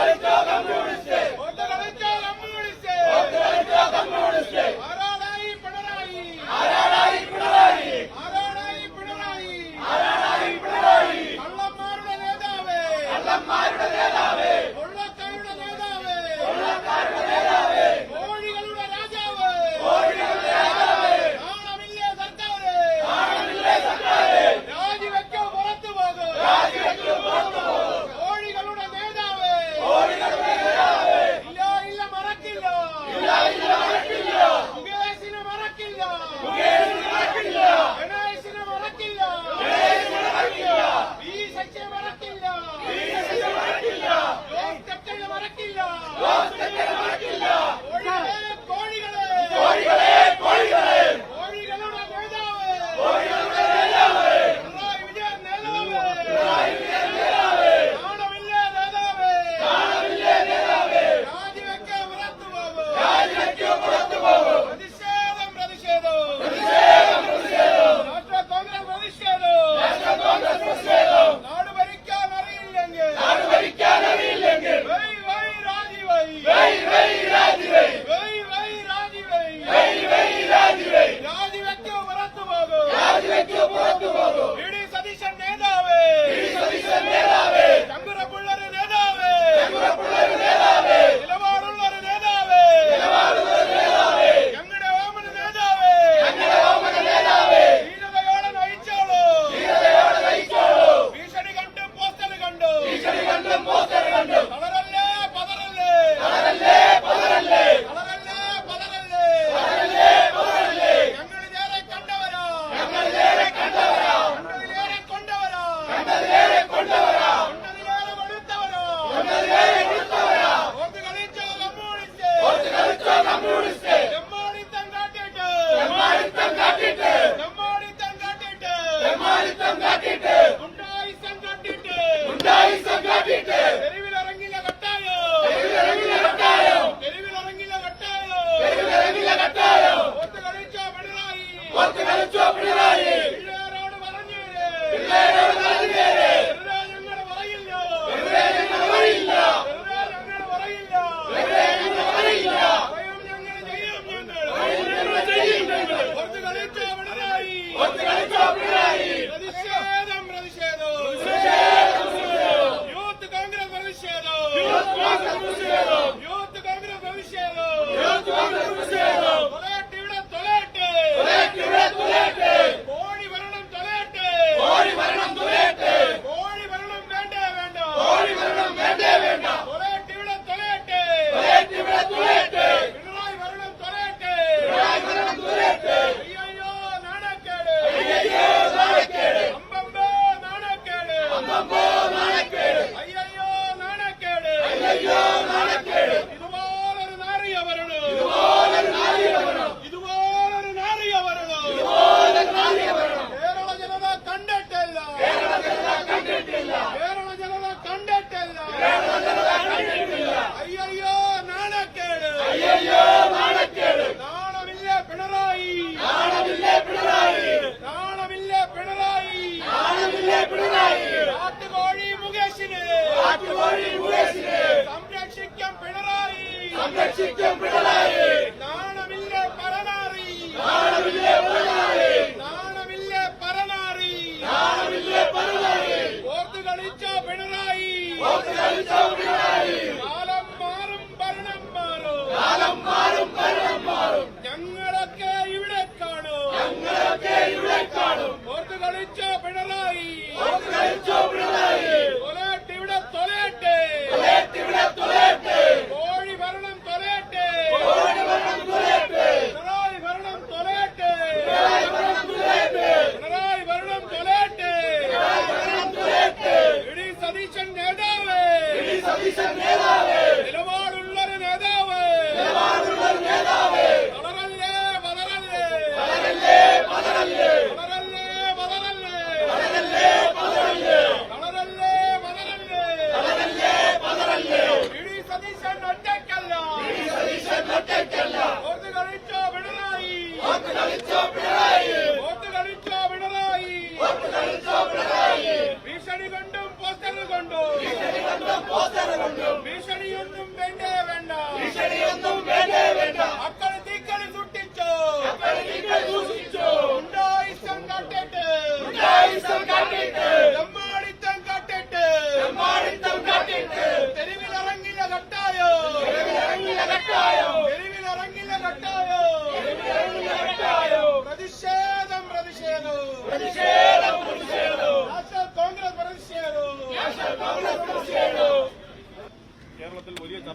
Let's go!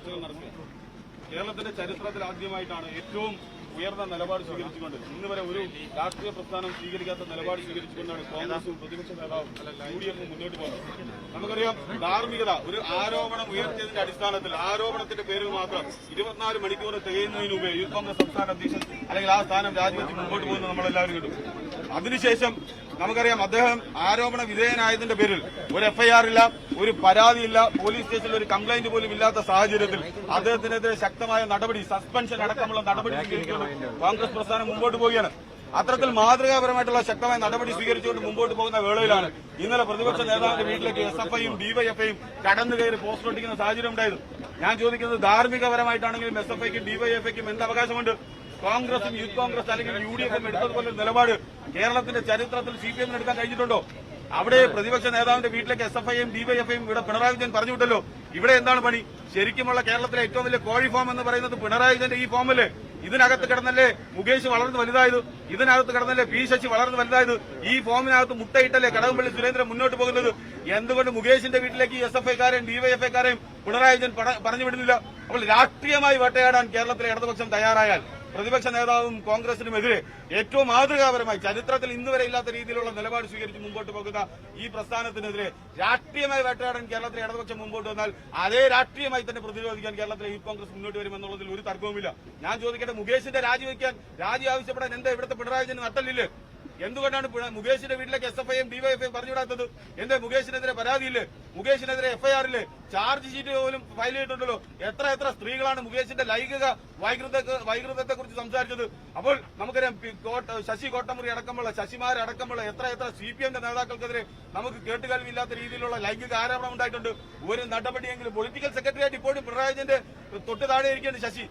ചർച്ചകൾ നടക്കുക. കേരളത്തിന്റെ ചരിത്രത്തിൽ ആദ്യമായിട്ടാണ് ഏറ്റവും ഉയർന്ന നിലപാട് സ്വീകരിച്ചുകൊണ്ട് ഇന്ന് വരെ ഒരു രാഷ്ട്രീയ പ്രസ്ഥാനം സ്വീകരിക്കാത്ത നിലപാട് സ്വീകരിച്ചുകൊണ്ടാണ് കോൺഗ്രസും പ്രതിപക്ഷ നേതാവും UDF മുന്നോട്ട് പോകുന്നത്. നമുക്കറിയാം, ധാർമ്മികത ഒരു ആരോപണം ഉയർത്തിയതിന്റെ അടിസ്ഥാനത്തിൽ ആരോപണത്തിന്റെ പേരിൽ മാത്രം 24 മണിക്കൂർ തികയുന്നതിന് മുമ്പേ യൂത്ത് കോൺഗ്രസ് സംസ്ഥാന അധ്യക്ഷൻ അല്ലെങ്കിൽ ആ സ്ഥാനം രാജിവെച്ച് മുമ്പോട്ട് പോകുന്നത് നമ്മളെല്ലാവരും കണ്ടു. അതിനുശേഷം നമുക്കറിയാം, അദ്ദേഹം ആരോപണ വിധേയനായതിന്റെ പേരിൽ ഒരു FIR ഇല്ല, ഒരു പരാതിയില്ല, പോലീസ് സ്റ്റേഷനിൽ ഒരു കംപ്ലൈന്റ് പോലും ഇല്ലാത്ത സാഹചര്യത്തിൽ അദ്ദേഹത്തിനെതിരെ ശക്തമായ നടപടി, സസ്പെൻഷൻ അടക്കമുള്ള നടപടി സ്വീകരിച്ചുകൊണ്ട് കോൺഗ്രസ് പ്രസ്ഥാനം മുമ്പോട്ട് പോവുകയാണ്. അത്തരത്തിൽ മാതൃകാപരമായിട്ടുള്ള ശക്തമായ നടപടി സ്വീകരിച്ചുകൊണ്ട് മുമ്പോട്ട് പോകുന്ന വേളയിലാണ് ഇന്നലെ പ്രതിപക്ഷ നേതാവിന്റെ വീട്ടിലേക്ക് SFIയും DYFIയും കടന്നു കയറി പോസ്റ്റർ ഒട്ടിക്കുന്ന സാഹചര്യം ഉണ്ടായത്. ഞാൻ ചോദിക്കുന്നത്, ധാർമ്മികപരമായിട്ടാണെങ്കിലും SFIക്കും DYFIക്കും എന്ത് അവകാശമുണ്ട്? കോൺഗ്രസും യൂത്ത് കോൺഗ്രസ് അല്ലെങ്കിൽ UDFും എടുത്തതുപോലെ നിലപാട് കേരളത്തിന്റെ ചരിത്രത്തിൽ CPM എടുക്കാൻ കഴിഞ്ഞിട്ടുണ്ടോ? അവിടെ പ്രതിപക്ഷ നേതാവിന്റെ വീട്ടിലേക്ക് SFIയും DYFIയും ഇവിടെ പിണറായി വിജയൻ പറഞ്ഞുവിട്ടല്ലോ. ഇവിടെ എന്താണ് പണി? ശരിക്കുമുള്ള കേരളത്തിലെ ഏറ്റവും വലിയ കോഴി ഫാം എന്ന് പറയുന്നത് പിണറായി വിജയന്റെ ഈ ഫോമല്ലേ? ഇതിനകത്ത് കിടന്നല്ലേ മുകേഷ് വളർന്നു വലുതായത്? ഇതിനകത്ത് കിടന്നല്ലേ P ശശി വളർന്നു വലുതായത്? ഈ ഫോമിനകത്ത് മുട്ടയിട്ടല്ലേ കടകംപള്ളി സുരേന്ദ്രൻ മുന്നോട്ട് പോകുന്നത്? എന്തുകൊണ്ട് മുകേഷിന്റെ വീട്ടിലേക്ക് ഈ SFIക്കാരെയും DYFIക്കാരെയും പിണറായി വിജയൻ പറഞ്ഞു വിടുന്നില്ല? അപ്പോൾ രാഷ്ട്രീയമായി വേട്ടയാടാൻ കേരളത്തിലെ ഇടതുപക്ഷം തയ്യാറായാൽ പ്രതിപക്ഷ നേതാവും കോൺഗ്രസിനുമെതിരെ ഏറ്റവും മാതൃകാപരമായി ചരിത്രത്തിൽ ഇന്നുവരെ ഇല്ലാത്ത രീതിയിലുള്ള നിലപാട് സ്വീകരിച്ച് മുമ്പോട്ട് പോകുന്ന ഈ പ്രസ്ഥാനത്തിനെതിരെ രാഷ്ട്രീയമായി വേട്ടയാടാൻ കേരളത്തിലെ ഇടതുപക്ഷം മുമ്പോട്ട് വന്നാൽ അതേ രാഷ്ട്രീയമായി തന്നെ പ്രതിരോധിക്കാൻ കേരളത്തിലെ യൂത്ത് കോൺഗ്രസ് മുന്നോട്ട് വരുമെന്നുള്ളതിൽ ഒരു തർക്കവുമില്ല. ഞാൻ ചോദിക്കട്ടെ, മുകേഷിന്റെ രാജി ആവശ്യപ്പെടാൻ എന്താ ഇവിടുത്തെ പിണറായി വിജയൻ നട്ടല്ലില്ലേ? എന്തുകൊണ്ടാണ് മുകേഷിന്റെ വീട്ടിലേക്ക് SFIയും DYFIയും പറഞ്ഞുവിടാത്തത്? എന്താ മുകേഷിനെതിരെ പരാതിയില്ലേ? മുകേഷിനെതിരെ FIR ഇല്ലേ? ചാർജ് ഷീറ്റ് പോലും ഫയൽ ചെയ്തിട്ടുണ്ടല്ലോ. എത്ര സ്ത്രീകളാണ് മുകേഷിന്റെ ലൈംഗിക വൈകൃതത്തെക്കുറിച്ച് സംസാരിച്ചത്? അപ്പോൾ നമുക്കറിയാം, ശശി കോട്ടമുറി അടക്കമുള്ള ശശിമാരടക്കമുള്ള എത്ര CPMന്റെ നേതാക്കൾക്കെതിരെ നമുക്ക് കേട്ടുകേൾവിയില്ലാത്ത രീതിയിലുള്ള ലൈംഗിക ആരോപണം ഉണ്ടായിട്ടുണ്ട്. ഒരു നടപടിയെങ്കിലും പൊളിറ്റിക്കൽ സെക്രട്ടറിയായിട്ട് ഇപ്പോഴും പിണറായി വിജയന്റെ തൊട്ട് താഴെ ഇരിക്കുകയാണ് ശശി.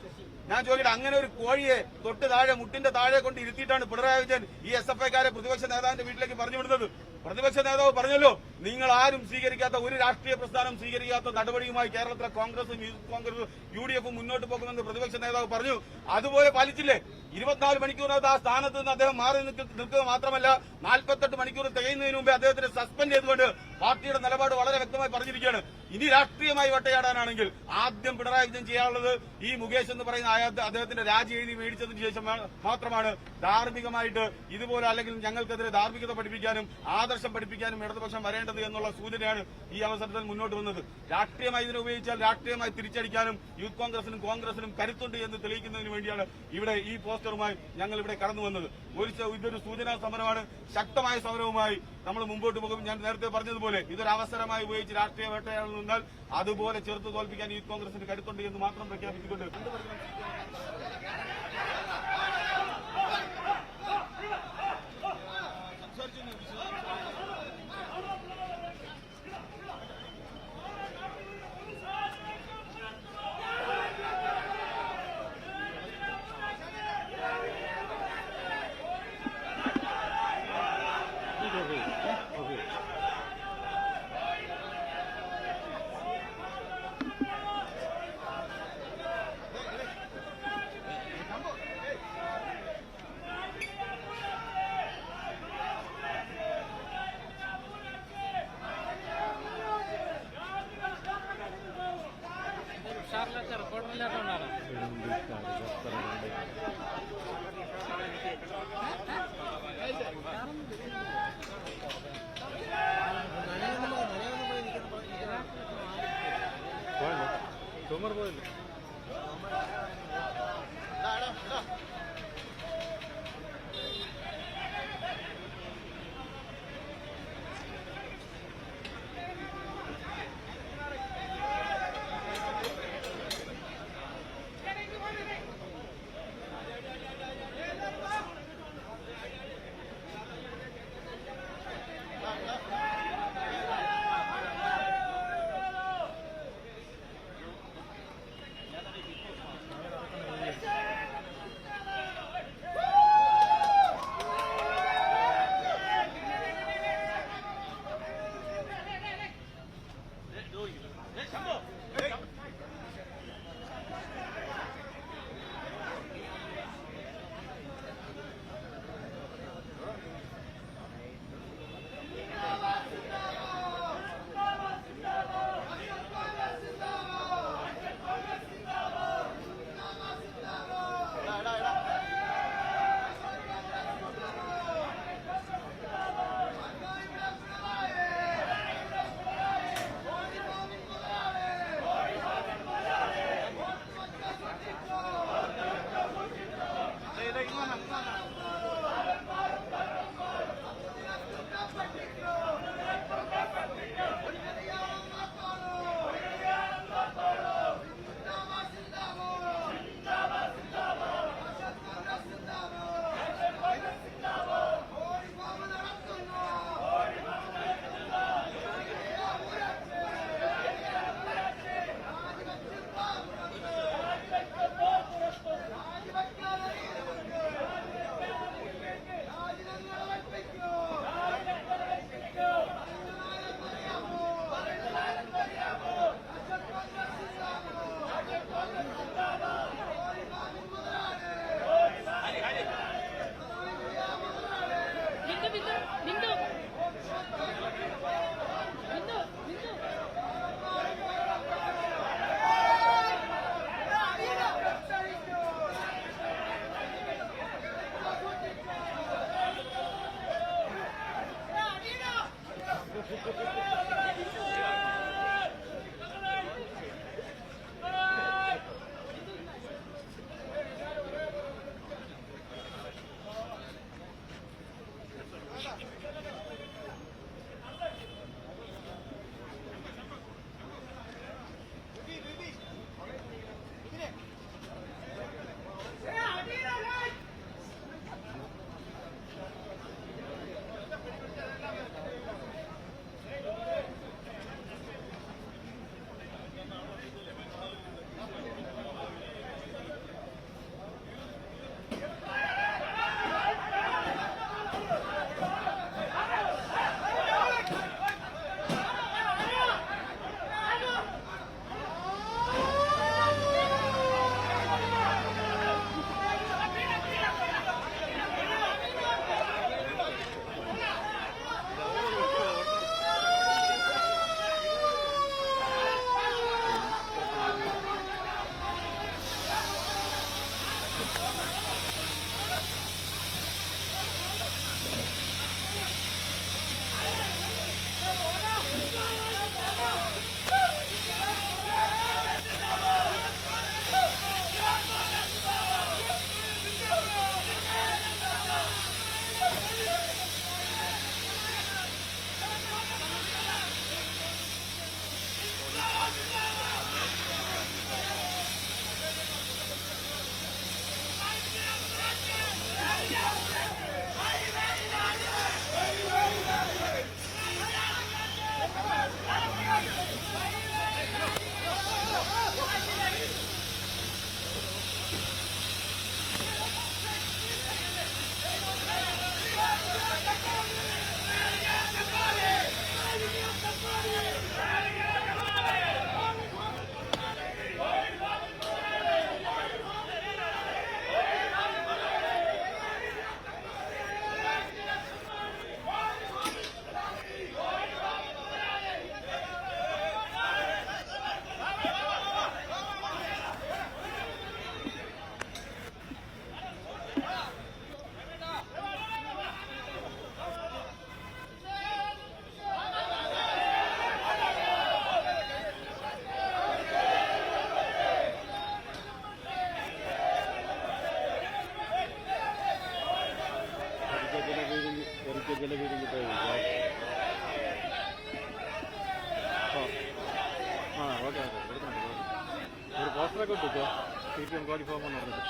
ഞാൻ ചോദിക്കട്ടെ, അങ്ങനെ ഒരു കോഴിയെ തൊട്ട് താഴെ മുട്ടിന്റെ താഴെ കൊണ്ട് ഇരുത്തിയിട്ടാണ് പിണറായി വിജയൻ ഈ SFIക്കാരെ പ്രതിപക്ഷ നേതാവിന്റെ വീട്ടിലേക്ക് പറഞ്ഞു വിടുന്നത്? പ്രതിപക്ഷ നേതാവ് പറഞ്ഞല്ലോ, നിങ്ങൾ ആരും സ്വീകരിക്കാത്ത ഒരു രാഷ്ട്രീയ പ്രസ്ഥാനം സ്വീകരിക്കാത്ത നടപടിയുമായി കേരളത്തിലെ കോൺഗ്രസും യൂത്ത് കോൺഗ്രസും UDFും മുന്നോട്ട് പോകുമെന്ന് പ്രതിപക്ഷ നേതാവ് പറഞ്ഞു. അതുപോലെ പാലിച്ചില്ലേ? 24 മണിക്കൂറിനകത്ത് ആ സ്ഥാനത്ത് നിന്ന് അദ്ദേഹം മാറി നിൽക്കുക മാത്രമല്ല 48 മണിക്കൂർ തികയുന്നതിന് മുമ്പേ അദ്ദേഹത്തിന് സസ്പെൻഡ് ചെയ്തുകൊണ്ട് പാർട്ടിയുടെ നിലപാട് വളരെ വ്യക്തമായി പറഞ്ഞിരിക്കുകയാണ്. ഇനി രാഷ്ട്രീയമായി വട്ടയാടാനാണെങ്കിൽ ആദ്യം പിണറായി വിജയൻ ചെയ്യാനുള്ളത് ഈ മുകേഷ് എന്ന് പറയുന്ന അദ്ദേഹത്തിന്റെ രാജി എഴുതി മേടിച്ചതിന് ശേഷം മാത്രമാണ് ധാർമ്മികമായിട്ട് ഇതുപോലെ അല്ലെങ്കിൽ ഞങ്ങൾക്കെതിരെ ധാർമ്മികത പഠിപ്പിക്കാനും ആദർശം പഠിപ്പിക്കാനും ഇടതുപക്ഷം വരേണ്ടത് എന്നുള്ള സൂചനയാണ് ഈ അവസരത്തിൽ മുന്നോട്ട് വന്നത്. രാഷ്ട്രീയമായി ഇതിനെ ഉപയോഗിച്ചാൽ രാഷ്ട്രീയമായി തിരിച്ചടിക്കാനും യൂത്ത് കോൺഗ്രസിനും കരുത്തുണ്ട് എന്ന് തെളിയിക്കുന്നതിന് വേണ്ടിയാണ് ഇവിടെ ഈ പോസ്റ്ററുമായി ഞങ്ങൾ ഇവിടെ കടന്നു വന്നത്. ഇതൊരു സൂചനാ സമരമാണ്. ശക്തമായ സമരവുമായി നമ്മൾ മുമ്പോട്ട് പോകും. ഞാൻ നേരത്തെ പറഞ്ഞതുപോലെ ഇതൊരു അവസരമായി ഉപയോഗിച്ച് രാഷ്ട്രീയ വേട്ടയാടൽ നിന്നാൽ അതുപോലെ ചെറുത്തു തോൽപ്പിക്കാൻ യൂത്ത് കോൺഗ്രസിന് കരുത്തുണ്ട് എന്ന് മാത്രം പ്രഖ്യാപിച്ചുകൊണ്ട് Tomar boy. പോസ്റ്ററൊക്കെ ഇട്ടു സീറ്റ് എൻക്വയറി ഫോം എന്ന് പറഞ്ഞിട്ട്.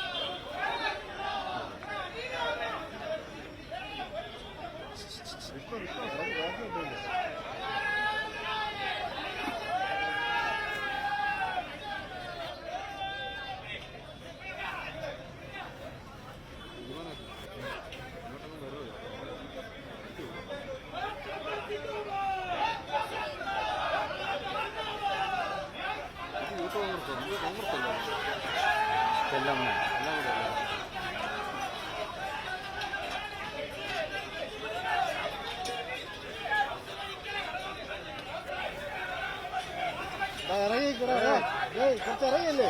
എല്ലാം കുറച്ചിറങ്ങിയല്ലേ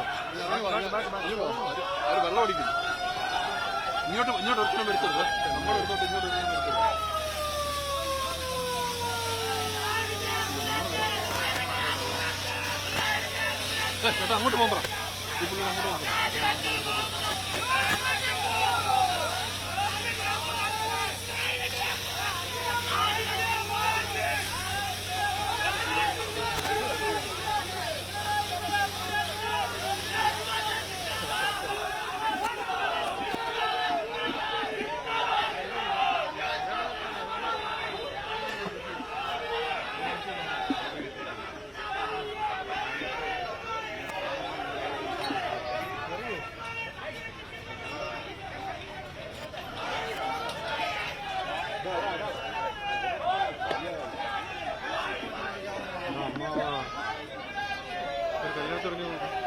വെള്ളം അടിക്കും. ഇങ്ങോട്ട് ഒരിക്കലും എടുത്തത് നമ്മുടെ ഇങ്ങോട്ട് ചേട്ടാ അങ്ങോട്ട് പോകാൻ പറ. അങ്ങോട്ട് പോകാൻ കല്യാണത്തിന്